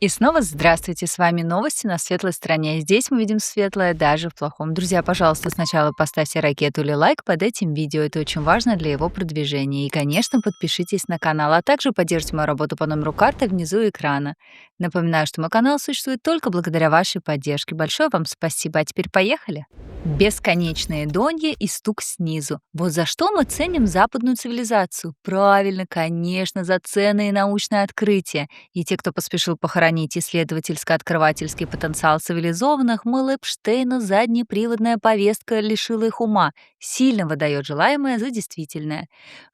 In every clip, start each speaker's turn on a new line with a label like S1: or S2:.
S1: И снова здравствуйте, с вами новости на светлой стороне. Здесь мы видим светлое даже в плохом. Друзья, пожалуйста, сначала поставьте ракету или лайк под этим видео, это очень важно для его продвижения. И, конечно, подпишитесь на канал, а также поддержите мою работу по номеру карты внизу экрана. Напоминаю, что мой канал существует только благодаря вашей поддержке. Большое вам спасибо, а теперь поехали! Бесконечные донья и стук снизу. Вот за что мы ценим западную цивилизацию? Правильно, конечно, за ценные научные открытия. И те, кто поспешил похоронить исследовательско-открывательский потенциал цивилизованных, мол, Эпштейна заднеприводная повестка лишила их ума, сильно выдает желаемое за действительное.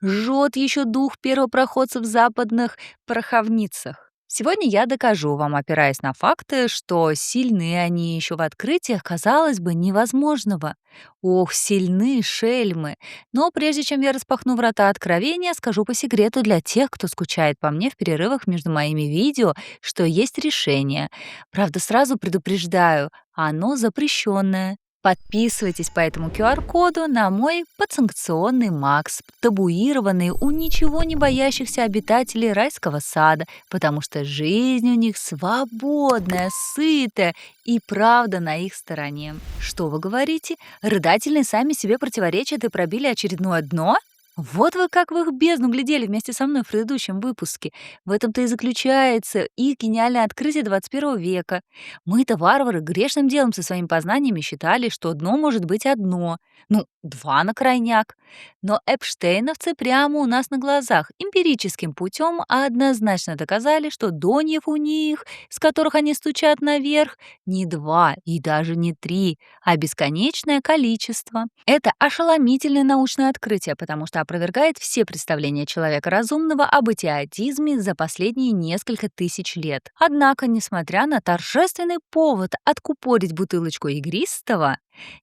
S1: Жжет еще дух первопроходцев в западных пороховницах. Сегодня я докажу вам, опираясь на факты, что сильны они еще в открытиях, казалось бы, невозможного. Ох, сильны шельмы! Но прежде чем я распахну врата откровения, скажу по секрету для тех, кто скучает по мне в перерывах между моими видео, что есть решение. Правда, сразу предупреждаю, оно запрещенное. Подписывайтесь по этому QR-коду на мой подсанкционный Макс, табуированный у ничего не боящихся обитателей райского сада, потому что жизнь у них свободная, сытая и правда на их стороне. Что вы говорите? Рыдательные сами себе противоречат и пробили очередное дно? Вот вы как в их бездну глядели вместе со мной в предыдущем выпуске. В этом-то и заключается их гениальное открытие 21 века. Мы-то, варвары, грешным делом со своими познаниями считали, что дно может быть одно. Ну, два на крайняк. Но эпштейновцы прямо у нас на глазах эмпирическим путем однозначно доказали, что доньев у них, с которых они стучат наверх, не два и даже не три, а бесконечное количество. Это ошеломительное научное открытие, потому что опровергает все представления человека разумного об идиотизме за последние несколько тысяч лет. Однако, несмотря на торжественный повод откупорить бутылочку игристого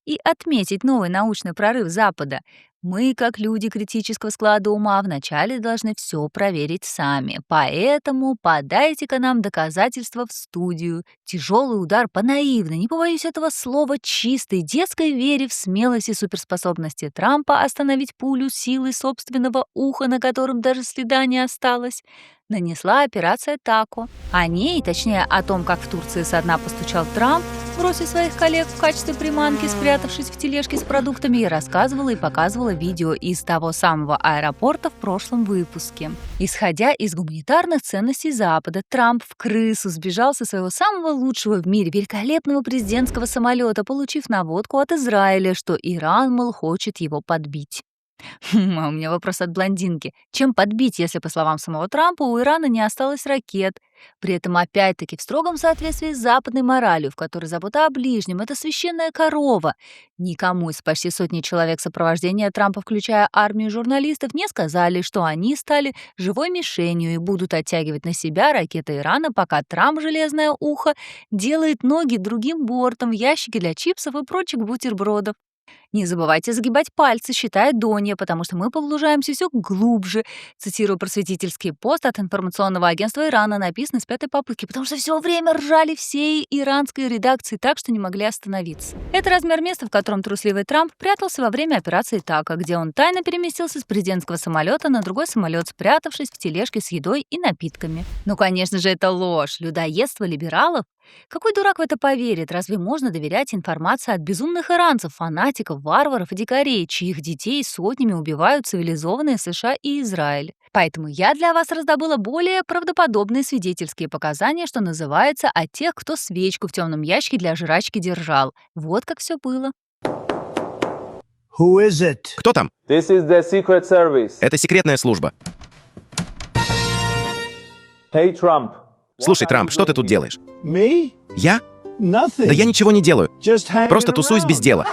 S1: и отметить новый научный прорыв Запада, мы, как люди критического склада ума, вначале должны все проверить сами. Поэтому подайте-ка нам доказательства в студию. Тяжелый удар по наивной, не побоюсь этого слова, чистой детской вере в смелость и суперспособности Трампа остановить пулю силой собственного уха, на котором даже следа не осталось, нанесла операция Тако. О ней, точнее о том, как в Турции со дна постучал Трамп, бросив своих коллег в качестве приманки, спрятавшись в тележке с продуктами, я рассказывала и показывала видео из того самого аэропорта в прошлом выпуске. Исходя из гуманитарных ценностей Запада, Трамп в крысу сбежал со своего самого лучшего в мире великолепного президентского самолета, получив наводку от Израиля, что Иран, мол, хочет его подбить. А у меня вопрос от блондинки. Чем подбить, если, по словам самого Трампа, у Ирана не осталось ракет? При этом, опять-таки, в строгом соответствии с западной моралью, в которой забота о ближнем — это священная корова. Никому из почти сотни человек сопровождения Трампа, включая армию журналистов, не сказали, что они стали живой мишенью и будут оттягивать на себя ракеты Ирана, пока Трамп, железное ухо, делает ноги другим бортом в ящике для чипсов и прочих бутербродов. Не забывайте загибать пальцы, считает Донья, потому что мы погружаемся все глубже. Цитирую просветительский пост от информационного агентства Ирана, написанный с пятой попытки, потому что все время ржали всей иранской редакции так, что не могли остановиться. Это размер места, в котором трусливый Трамп прятался во время операции Тако, где он тайно переместился с президентского самолета на другой самолет, спрятавшись в тележке с едой и напитками. Ну, конечно же, это ложь. Людоедство либералов? Какой дурак в это поверит? Разве можно доверять информации от безумных иранцев, фанатиков, варваров и дикарей, чьих детей сотнями убивают цивилизованные США и Израиль? Поэтому я для вас раздобыла более правдоподобные свидетельские показания, что называется, от тех, кто свечку в темном ящике для жрачки держал. Вот как все было.
S2: Who is it?
S3: Кто там?
S4: This is the Secret Service.
S3: Это секретная служба.
S4: Hey, Trump.
S3: Слушай, Трамп, что ты тут делаешь?
S2: Me?
S3: Я?
S2: Nothing.
S3: Да я ничего не делаю.
S2: Just hanging
S3: Просто тусуюсь без
S2: around.
S3: дела.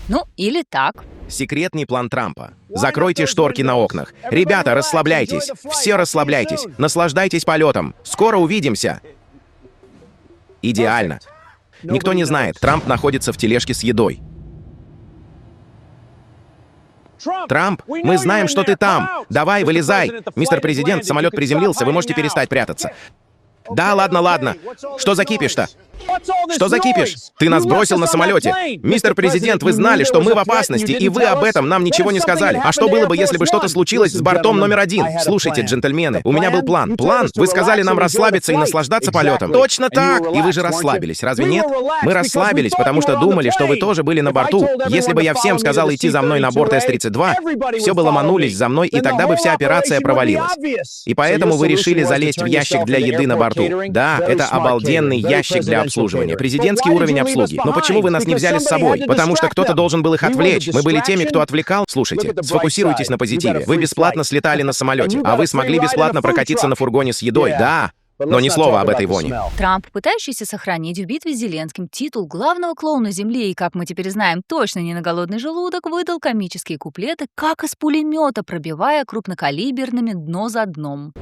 S1: Ну, или так.
S3: Секретный план Трампа. Закройте шторки на окнах. Ребята, расслабляйтесь. Все расслабляйтесь. Наслаждайтесь полетом. Скоро увидимся. Идеально. Никто не знает, Трамп находится в тележке с едой. Трамп, мы знаем, что ты там. Давай, вылезай. Мистер президент, самолет приземлился, вы можете перестать прятаться. Да, ладно, ладно. Что за кипиш-то? Что за кипиш? Ты нас бросил на самолете. Мистер Президент, вы знали, что мы в опасности, и вы об этом нам ничего не сказали. А что было бы, если бы что-то случилось с бортом номер 1? Слушайте, джентльмены, у меня был план. План? Вы сказали нам расслабиться и наслаждаться полетом. Точно так! И вы же расслабились, разве нет? Мы расслабились, потому что думали, что вы тоже были на борту. Если бы я всем сказал идти за мной на борт С-32, все бы ломанулись за мной, и тогда бы вся операция провалилась. И поэтому вы решили залезть в ящик для еды на борту. Да, это обалденный ящик для обслуживания. Президентский уровень обслуги. Но почему вы нас не взяли с собой? Потому что кто-то должен был их отвлечь. Мы были теми, кто отвлекал. Слушайте, сфокусируйтесь на позитиве. Вы бесплатно слетали на самолете, а вы смогли бесплатно прокатиться на фургоне с едой. Да, но ни слова об этой вони.
S1: Трамп, пытающийся сохранить в битве с Зеленским титул главного клоуна Земли и, как мы теперь знаем, точно не на голодный желудок, выдал комические куплеты, как из пулемета, пробивая крупнокалиберными дно за дном.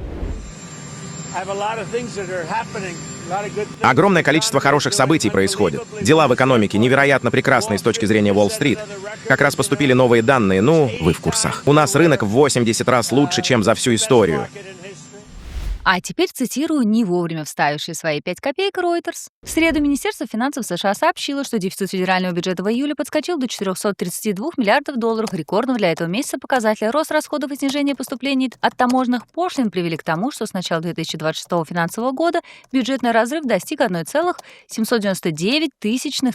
S3: Огромное количество хороших событий происходит. Дела в экономике невероятно прекрасные с точки зрения Уолл-стрит. Как раз поступили новые данные, ну, вы в курсах. У нас рынок в 80 раз лучше, чем за всю историю.
S1: А теперь цитирую не вовремя вставивший свои 5 копеек Reuters. В среду Министерство финансов США сообщило, что дефицит федерального бюджета в июле подскочил до 432 миллиардов долларов. Рекордным для этого месяца показатель. Рост расходов и снижение поступлений от таможенных пошлин привели к тому, что с начала 2026 финансового года бюджетный разрыв достиг 1,799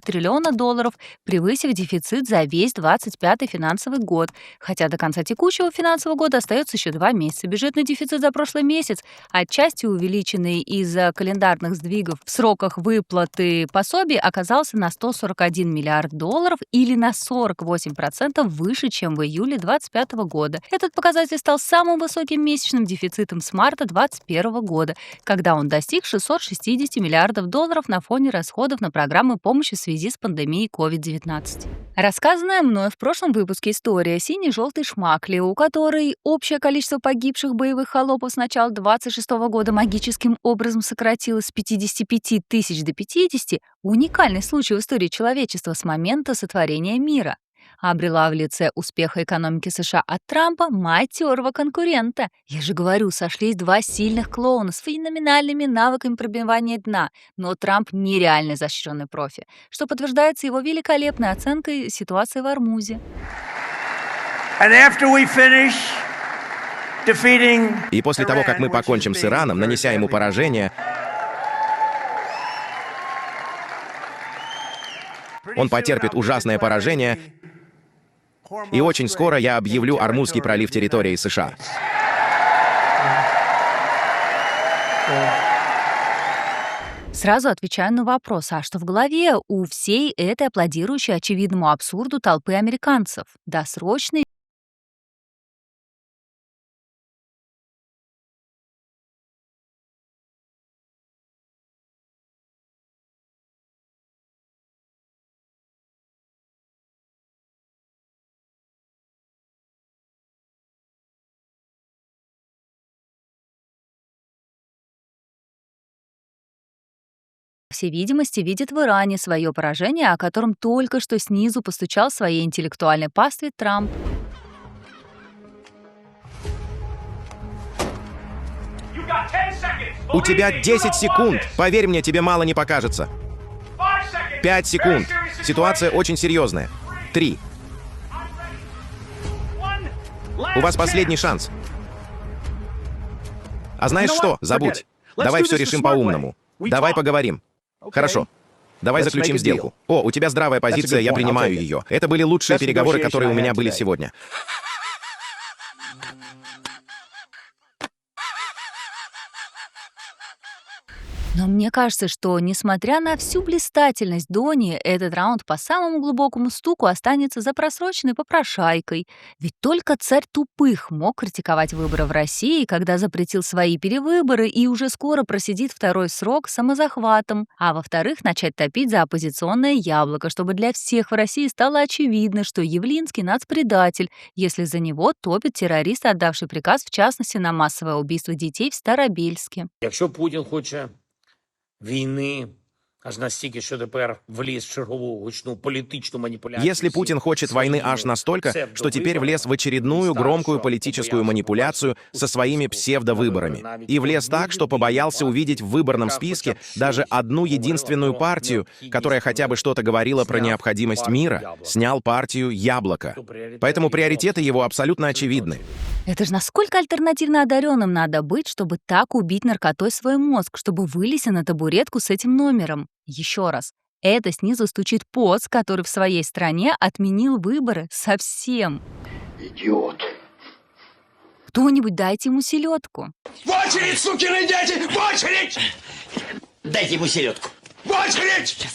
S1: триллиона долларов, превысив дефицит за весь 25-й финансовый год. Хотя до конца текущего финансового года остается еще 2 месяца. Бюджетный дефицит за прошлый месяц, отчасти увеличенный из-за календарных сдвигов в сроках выплаты пособий, оказался на 141 миллиард долларов или на 48% выше, чем в июле 2025 года. Этот показатель стал самым высоким месячным дефицитом с марта 2021 года, когда он достиг 660 миллиардов долларов на фоне расходов на программы помощи в связи с пандемией COVID-19. Рассказанная мной в прошлом выпуске история синий-желтый шмакли, у которой общее количество погибших боевых холопов с начала 26 года магическим образом сократилось с 55 тысяч до 50, уникальный случай в истории человечества с момента сотворения мира. Обрела в лице успеха экономики США от Трампа матерого конкурента. Я же говорю, сошлись два сильных клоуна с феноменальными навыками пробивания дна, но Трамп нереально изощренный профи, что подтверждается его великолепной оценкой ситуации в Ормузе.
S3: И после того, как мы покончим с Ираном, нанеся ему поражение, он потерпит ужасное поражение, и очень скоро я объявлю Ормузский пролив территорией США.
S1: Сразу отвечаю на вопрос, а что в голове у всей этой аплодирующей очевидному абсурду толпы американцев? Досрочный по всей видимости, видит в Иране свое поражение, о котором только что снизу постучал своей интеллектуальной пастве Трамп.
S3: У тебя 10 секунд. Поверь мне, тебе мало не покажется. 5 секунд. Ситуация очень серьезная. 3. У вас последний шанс. А знаешь что? Забудь. Давай все решим по-умному. Давай поговорим. Хорошо. Давай заключим сделку. О, у тебя здравая позиция, я принимаю ее. Это были лучшие переговоры, которые у меня были сегодня.
S1: Но мне кажется, что, несмотря на всю блистательность Дони, этот раунд по самому глубокому стуку останется за просроченной попрошайкой. Ведь только царь тупых мог критиковать выборы в России, когда запретил свои перевыборы и уже скоро просидит второй срок самозахватом. А во-вторых, начать топить за оппозиционное яблоко, чтобы для всех в России стало очевидно, что Явлинский нацпредатель, если за него топит террорист, отдавший приказ, в частности, на массовое убийство детей в Старобельске.
S2: Якщо Путін хоче війни
S3: Если Путин хочет войны аж настолько, что теперь влез в очередную громкую политическую манипуляцию со своими псевдовыборами. И влез так, что побоялся увидеть в выборном списке даже одну единственную партию, которая хотя бы что-то говорила про необходимость мира, снял партию «Яблоко». Поэтому приоритеты его абсолютно очевидны.
S1: Это же насколько альтернативно одаренным надо быть, чтобы так убить наркотой свой мозг, чтобы вылезти на табуретку с этим номером. Еще раз. Это снизу стучит поц, который в своей стране отменил выборы совсем.
S2: Идиот.
S1: Кто-нибудь дайте ему селедку.
S5: В очередь, сукины дети! В очередь!
S2: Дайте ему селедку.
S5: В очередь!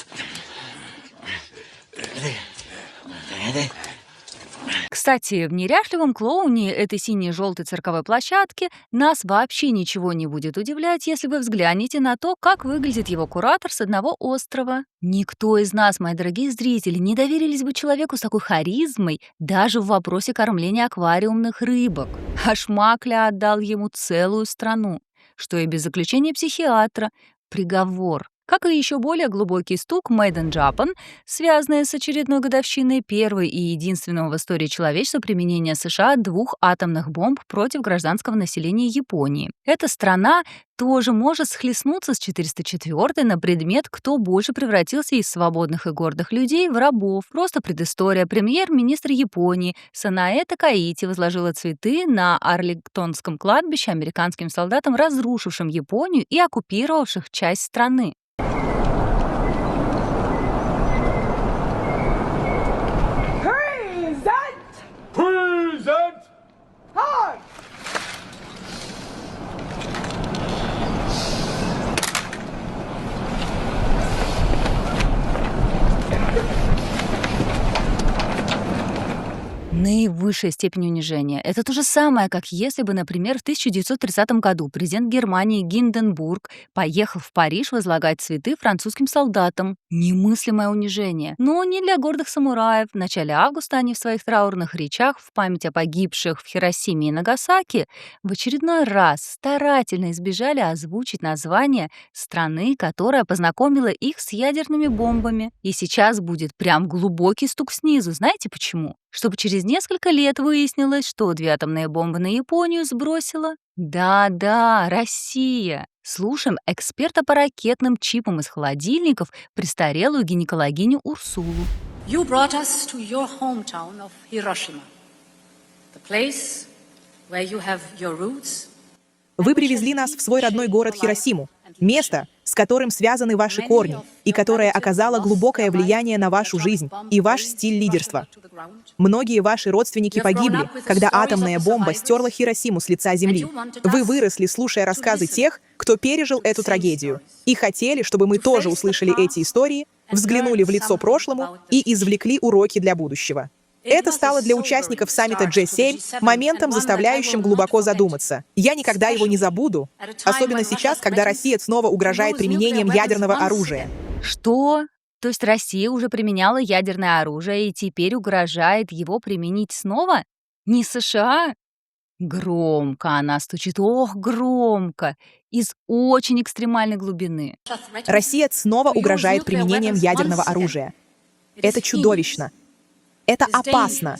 S1: Кстати, в неряшливом клоуне этой синей желтой цирковой площадки нас вообще ничего не будет удивлять, если вы взглянете на то, как выглядит его куратор с одного острова. Никто из нас, мои дорогие зрители, не доверились бы человеку с такой харизмой даже в вопросе кормления аквариумных рыбок. А Шмакля отдал ему целую страну, что и без заключения психиатра. Приговор. Как и еще более глубокий стук «Made in Japan», связанный с очередной годовщиной первой и единственного в истории человечества применения США 2 атомных бомб против гражданского населения Японии. Эта страна тоже может схлестнуться с 404-й на предмет, кто больше превратился из свободных и гордых людей в рабов. Просто предыстория. Премьер-министр Японии Санаэ Такаити возложила цветы на Арлингтонском кладбище американским солдатам, разрушившим Японию и оккупировавших часть страны. Наивысшая степень унижения. Это то же самое, как если бы, например, в 1930 году президент Германии Гинденбург поехал в Париж возлагать цветы французским солдатам. Немыслимое унижение. Но не для гордых самураев. В начале августа они в своих траурных речах в память о погибших в Хиросиме и Нагасаки в очередной раз старательно избежали озвучить название страны, которая познакомила их с ядерными бомбами. И сейчас будет прям глубокий стук снизу. Знаете почему? Чтобы через несколько лет выяснилось, что 2 атомные бомбы на Японию сбросила. Да-да, Россия. Слушаем эксперта по ракетным чипам из холодильников, престарелую гинекологиню Урсулу.
S6: You brought us to your hometown of Hiroshima, the place where you have your roots.
S7: Вы привезли нас в свой родной город Хиросиму, место, с которым связаны ваши корни, и которое оказало глубокое влияние на вашу жизнь и ваш стиль лидерства. Многие ваши родственники погибли, когда атомная бомба стерла Хиросиму с лица земли. Вы выросли, слушая рассказы тех, кто пережил эту трагедию, и хотели, чтобы мы тоже услышали эти истории, взглянули в лицо прошлому и извлекли уроки для будущего. Это стало для участников саммита G7 моментом, заставляющим глубоко задуматься. Я никогда его не забуду, особенно сейчас, когда Россия снова угрожает применением ядерного оружия.
S1: Что? То есть Россия уже применяла ядерное оружие и теперь угрожает его применить снова? Не США? Громко она стучит, ох, громко, из очень экстремальной глубины.
S7: Россия снова угрожает применением ядерного оружия. Это чудовищно. Это опасно.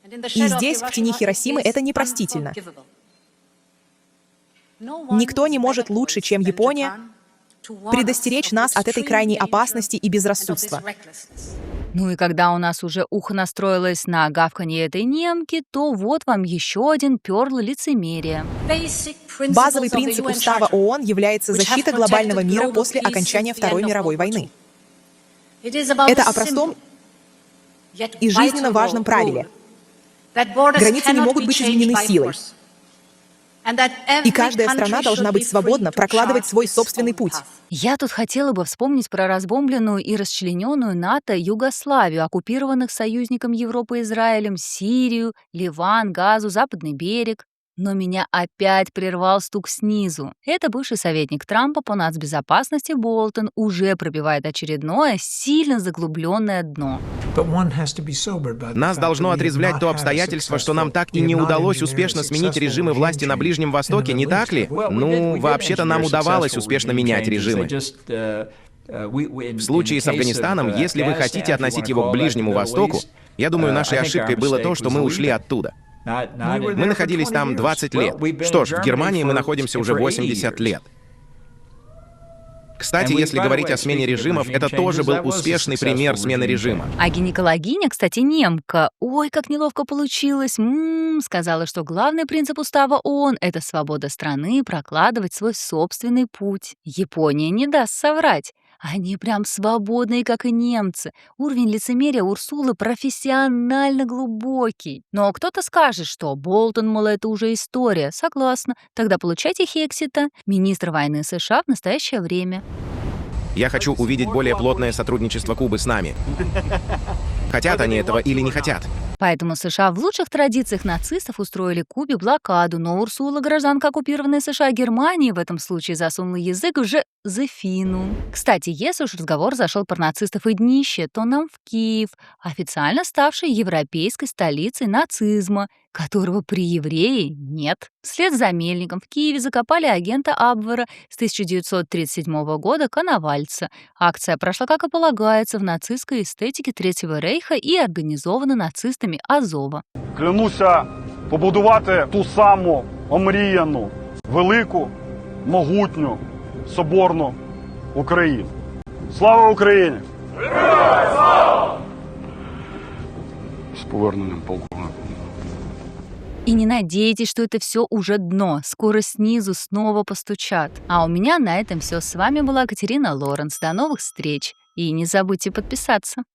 S7: И здесь, в тени Хиросимы, это непростительно. Никто не может лучше, чем Япония, предостеречь нас от этой крайней опасности и безрассудства.
S1: Ну и когда у нас уже ухо настроилось на гавканье этой немки, то вот вам еще один перл лицемерия.
S7: Базовый принцип Устава ООН является защита глобального мира после окончания Второй мировой войны. Это о простом и жизненно важном правиле. Границы не могут быть изменены силой. И каждая страна должна быть свободна прокладывать свой собственный путь.
S1: Я тут хотела бы вспомнить про разбомбленную и расчлененную НАТО Югославию, оккупированных союзником Европы Израилем, Сирию, Ливан, Газу, Западный берег. Но меня опять прервал стук снизу. Это бывший советник Трампа по нацбезопасности Болтон уже пробивает очередное, сильно заглубленное дно.
S3: Нас должно отрезвлять то обстоятельство, что нам так и не удалось успешно сменить режимы власти на Ближнем Востоке, не так ли? Ну, вообще-то нам удавалось успешно менять режимы. В случае с Афганистаном, если вы хотите относить его к Ближнему Востоку, я думаю, нашей ошибкой было то, что мы ушли оттуда. Мы находились там 20 лет. Что ж, в Германии мы находимся уже 80 лет. Кстати, если говорить о смене режимов, это тоже был успешный пример смены режима.
S1: А гинекологиня, кстати, немка. Ой, как неловко получилось. Сказала, что главный принцип устава ООН — это свобода страны прокладывать свой собственный путь. Япония не даст соврать. Они прям свободные, как и немцы. Уровень лицемерия Урсулы профессионально глубокий. Но кто-то скажет, что Болтон, мол, это уже история. Согласна. Тогда получайте Хексита, министр войны США в настоящее время.
S3: Я хочу увидеть более плотное сотрудничество Кубы с нами. Хотят они этого или не хотят?
S1: Поэтому США в лучших традициях нацистов устроили Кубе блокаду, но Урсула, гражданка оккупированной США Германии, в этом случае засунула язык уже за фину. Кстати, если уж разговор зашел про нацистов и днище, то нам в Киев, официально ставший европейской столицей нацизма, которого при евреи нет. Вслед за Мельником в Киеве закопали агента Абвера с 1937 года Коновальца. Акция прошла, как и полагается, в нацистской эстетике Третьего рейха и организована нацистами Азова.
S8: Клянуся побудувати ту саму омріяну, велику, могутню, соборну Україну. Слава Україні! Героям слава! З поверненням полковнику.
S1: И не надейтесь, что это все уже дно. Скоро снизу снова постучат. А у меня на этом все. С вами была Катерина Лоренс. До новых встреч. И не забудьте подписаться.